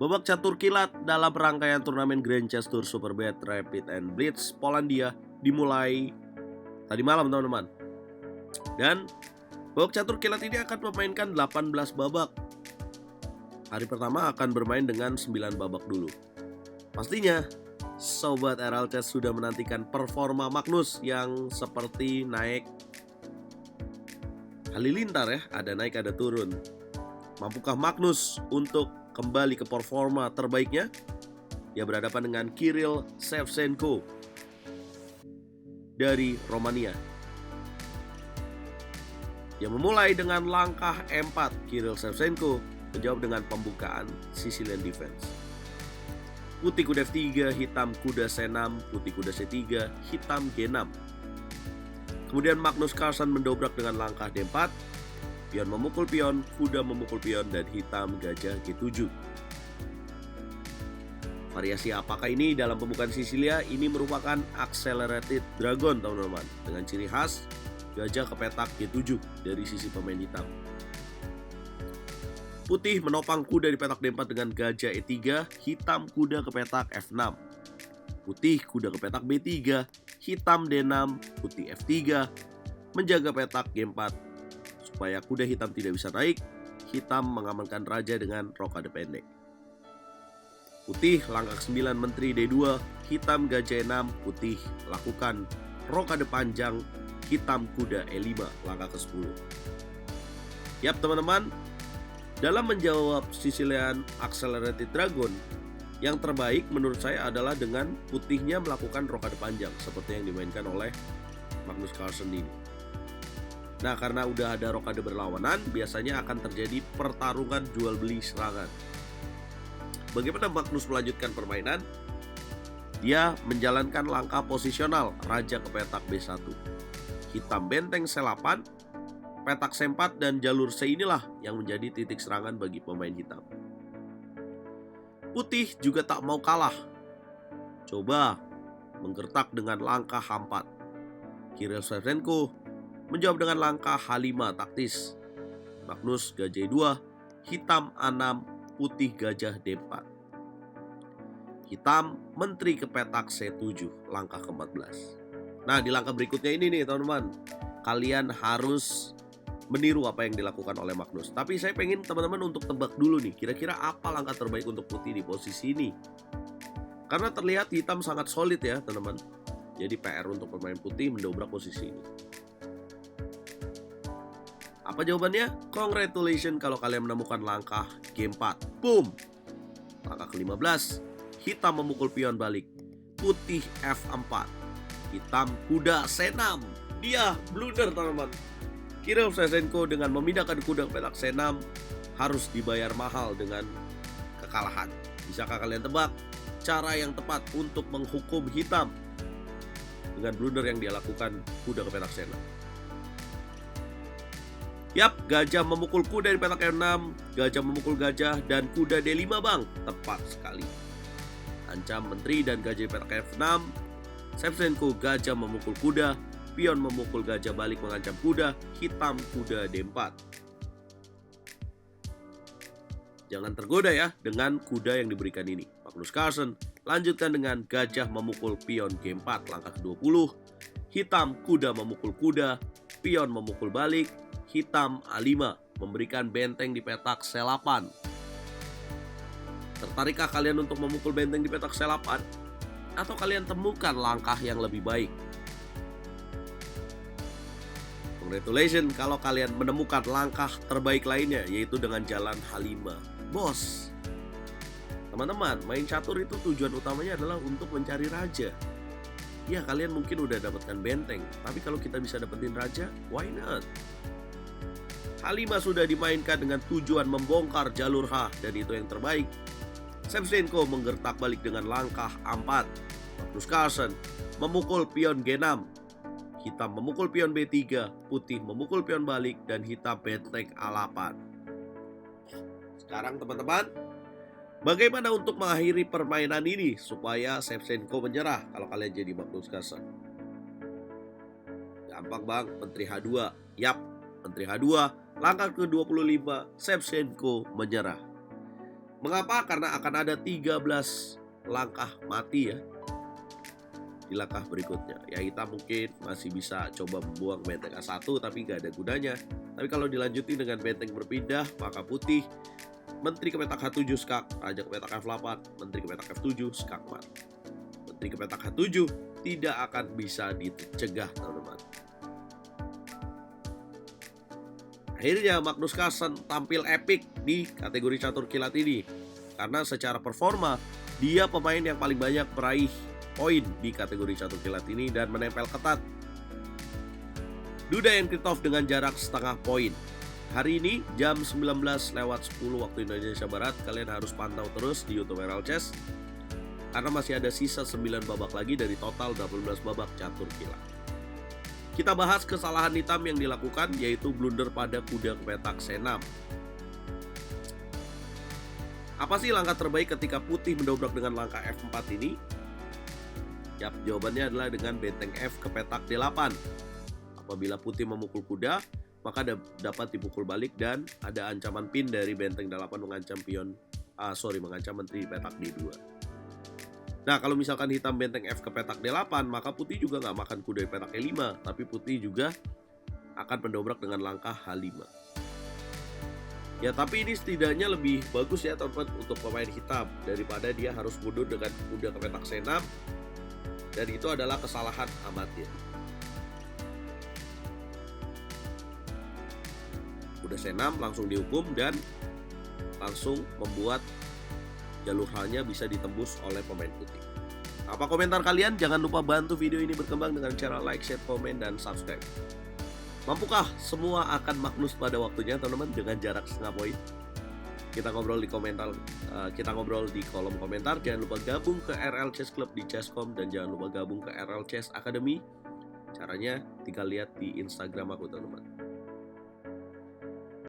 Babak catur kilat dalam rangkaian turnamen Grand Chess Tour Superbet Rapid and Blitz Polandia dimulai tadi malam teman-teman. Dan babak catur kilat ini akan memainkan 18 babak. Hari pertama akan bermain dengan 9 babak dulu. Pastinya Sobat RL Chess sudah menantikan performa Magnus yang seperti naik halilintar ya, ada naik ada turun. Mampukah Magnus untuk kembali ke performa terbaiknya? Ia berhadapan dengan Kirill Shevchenko dari Romania. Yang memulai dengan langkah E4, Kirill Shevchenko menjawab dengan pembukaan Sicilian defense. Putih kuda F3, hitam kuda C6, putih kuda C3, hitam G6. Kemudian Magnus Carlsen mendobrak dengan langkah D4, pion memukul pion, kuda memukul pion, dan hitam gajah G7. Variasi apakah ini dalam pembukaan Sicilia? Ini merupakan accelerated dragon teman-teman, dengan ciri khas gajah ke petak G7 dari sisi pemain hitam. Putih menopang kuda di petak D4 dengan gajah E3, hitam kuda ke petak F6. Putih kuda ke petak B3, hitam D6, putih F3, menjaga petak G4. Supaya kuda hitam tidak bisa naik, hitam mengamankan raja dengan rokade pendek. Putih langkah 9 menteri D2, hitam gajah E6, putih lakukan rokade panjang, hitam kuda E5 langkah ke-10. Yap teman-teman, dalam menjawab Sicilian Accelerated Dragon, yang terbaik menurut saya adalah dengan putihnya melakukan rokade panjang seperti yang dimainkan oleh Magnus Carlsen ini. Nah, karena udah ada rokade berlawanan, biasanya akan terjadi pertarungan jual beli serangan. Bagaimana Magnus melanjutkan permainan? Dia menjalankan langkah posisional raja ke petak B1. Hitam benteng C8, petak C4 dan jalur C inilah yang menjadi titik serangan bagi pemain hitam. Putih juga tak mau kalah. Coba menggertak dengan langkah H4. Kirill Shevchenko menjawab dengan langkah H5 taktis. Magnus gajah E2, hitam A6, putih gajah D4. Hitam menteri ke petak C7, langkah ke-14. Nah, di langkah berikutnya ini nih teman-teman, kalian harus meniru apa yang dilakukan oleh Magnus. Tapi saya pengen teman-teman untuk tebak dulu nih, kira-kira apa langkah terbaik untuk putih di posisi ini. Karena terlihat hitam sangat solid ya teman-teman. Jadi PR untuk pemain putih mendobrak posisi ini. Apa jawabannya? Congratulations kalau kalian menemukan langkah G4. Boom! Langkah ke-15, hitam memukul pion balik. Putih F4. Hitam kuda C6. Dia blunder teman-teman. Kirill Shevchenko dengan memindahkan kuda ke petak C6 harus dibayar mahal dengan kekalahan. Bisakah kalian tebak cara yang tepat untuk menghukum hitam dengan blunder yang dia lakukan kuda ke petak C6? Yap, gajah memukul kuda di petak E6, gajah memukul gajah, dan kuda D5 bang. Tepat sekali. Ancam menteri dan gajah di petak F6. Shevchenko gajah memukul kuda, pion memukul gajah balik mengancam kuda, hitam kuda D4. Jangan tergoda ya dengan kuda yang diberikan ini. Magnus Carlsen lanjutkan dengan gajah memukul pion G4 langkah ke-20. Hitam kuda memukul kuda, pion memukul balik, hitam A5 memberikan benteng di petak C8. Tertarikkah kalian untuk memukul benteng di petak C8? Atau kalian temukan langkah yang lebih baik? Congratulations kalau kalian menemukan langkah terbaik lainnya, yaitu dengan jalan H5. Bos, teman-teman, main catur itu tujuan utamanya adalah untuk mencari raja. Ya, kalian mungkin udah dapatkan benteng, tapi kalau kita bisa dapetin raja, why not? H5 sudah dimainkan dengan tujuan membongkar jalur H, dan itu yang terbaik. Shevchenko menggertak balik dengan langkah A4. Magnus Carlsen memukul pion G6. Hitam memukul pion B3, putih memukul pion balik, dan hitam benteng A8. Sekarang teman-teman, bagaimana untuk mengakhiri permainan ini supaya Shevchenko menyerah kalau kalian jadi Magnus Carlsen? Gampang bang, menteri H2. Yap, menteri H2, langkah ke-25, Shevchenko menyerah. Mengapa? Karena akan ada 13 langkah mati ya di langkah berikutnya. Ya hitam mungkin masih bisa coba membuang benteng A1 tapi nggak ada gunanya. Tapi kalau dilanjutin dengan benteng berpindah, maka putih menteri ke petak H7 skak, raja ke petak F8, menteri ke petak F7 skak mat. Menteri ke petak H7 tidak akan bisa dicegah, teman-teman. Akhirnya Magnus Carlsen tampil epik di kategori catur kilat ini. Karena secara performa, dia pemain yang paling banyak meraih poin di kategori catur kilat ini dan menempel ketat Duda Enkritoff dengan jarak setengah poin. Hari ini jam 19:10 waktu Indonesia Barat, kalian harus pantau terus di YouTube RL Chess karena masih ada sisa 9 babak lagi dari total 18 babak catur kilat. Kita bahas kesalahan hitam yang dilakukan, yaitu blunder pada kuda ke petak C6. Apa sih langkah terbaik ketika putih mendobrak dengan langkah F4 ini? Yap, jawabannya adalah dengan benteng F ke petak D8. Apabila putih memukul kuda, maka dapat dipukul balik dan ada ancaman pin dari benteng D8 mengancam mengancam menteri petak D2. Nah, kalau misalkan hitam benteng F ke petak D8, maka putih juga nggak makan kuda di petak E5, tapi putih juga akan mendobrak dengan langkah H5. Ya, tapi ini setidaknya lebih bagus ya teman-teman untuk pemain hitam daripada dia harus mundur dengan kuda ke petak C6, dan itu adalah kesalahan amatir. Kuda C6 langsung dihukum dan langsung membuat jalur H-nya bisa ditembus oleh pemain putih. Apa komentar kalian? Jangan lupa bantu video ini berkembang dengan cara like, share, komen, dan subscribe. Mampukah semua akan Magnus pada waktunya, teman-teman, dengan jarak setengah poin? Kita ngobrol di komentar, kita ngobrol di kolom komentar. Jangan lupa gabung ke RL Chess Club di Chess.com dan jangan lupa gabung ke RL Chess Academy. Caranya tinggal lihat di Instagram aku, teman-teman.